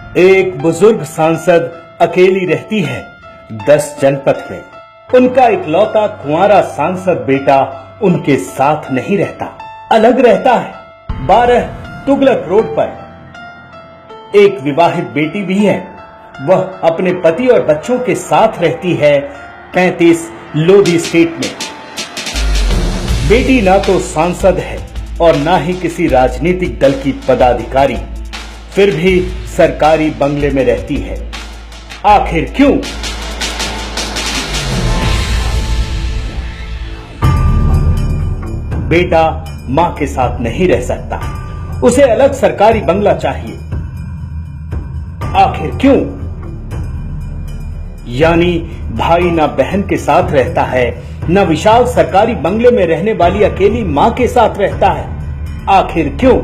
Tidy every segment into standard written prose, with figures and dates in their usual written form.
एक बुजुर्ग सांसद अकेली रहती है 10 जनपद में। उनका इकलौता कुंवारा सांसद बेटा उनके साथ नहीं रहता, अलग रहता है 12 तुगलक रोड पर। एक विवाहित बेटी भी है, वह अपने पति और बच्चों के साथ रहती है 35 लोधी स्ट्रीट में। बेटी ना तो सांसद है और ना ही किसी राजनीतिक दल की पदाधिकारी, फिर भी सरकारी बंगले में रहती है। आखिर क्यों? बेटा मां के साथ नहीं रह सकता, उसे अलग सरकारी बंगला चाहिए। आखिर क्यों? यानी भाई ना बहन के साथ रहता है, न विशाल सरकारी बंगले में रहने वाली अकेली मां के साथ रहता है। आखिर क्यों?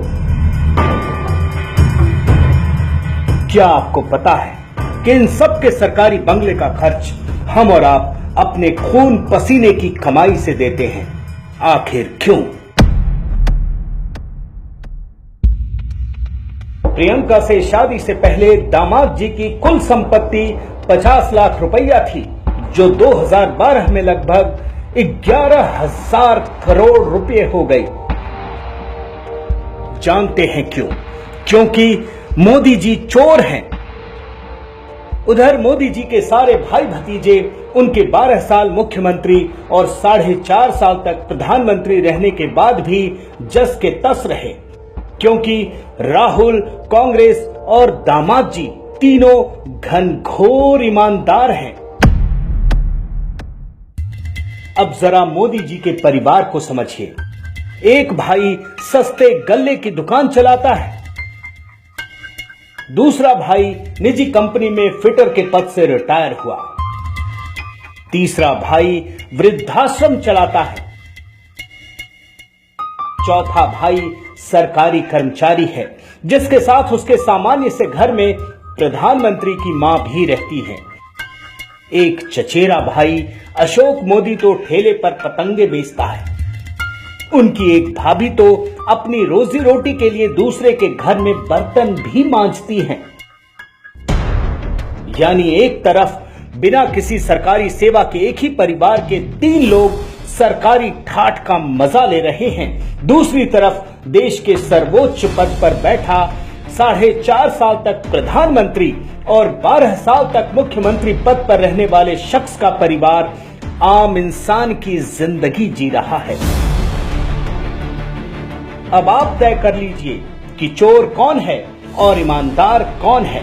क्या आपको पता है कि इन सब के सरकारी बंगले का खर्च हम और आप अपने खून पसीने की कमाई से देते हैं? आखिर क्यों? प्रियंका से शादी से पहले दामाद जी की कुल संपत्ति 50 लाख रुपया थी, जो 2012 में लगभग 11,000 करोड़ रुपए हो गई। जानते हैं क्यों? क्योंकि मोदी जी चोर हैं। उधर मोदी जी के सारे भाई भतीजे उनके 12 साल मुख्यमंत्री और 4.5 साल तक प्रधानमंत्री रहने के बाद भी जस के तस रहे, क्योंकि राहुल, कांग्रेस और दामाद जी तीनों घनघोर ईमानदार हैं। अब जरा मोदी जी के परिवार को समझिए। एक भाई सस्ते गल्ले की दुकान चलाता है, दूसरा भाई निजी कंपनी में फिटर के पद से रिटायर हुआ, तीसरा भाई वृद्धाश्रम चलाता है, चौथा भाई सरकारी कर्मचारी है, जिसके साथ उसके सामान्य से घर में प्रधानमंत्री की मां भी रहती है। एक चचेरा भाई अशोक मोदी तो ठेले पर पतंगे बेचता है। उनकी एक भाभी तो अपनी रोजी रोटी के लिए दूसरे के घर में बर्तन भी मांजती हैं। यानी एक तरफ बिना किसी सरकारी सेवा के एक ही परिवार के 3 लोग सरकारी ठाठ का मजा ले रहे हैं, दूसरी तरफ देश के सर्वोच्च पद पर बैठा 4.5 साल तक प्रधानमंत्री और 12 साल तक मुख्यमंत्री पद पर रहने वाले शख्स का परिवार आम इंसान की जिंदगी जी रहा है। अब आप तय कर लीजिए कि चोर कौन है और ईमानदार कौन है।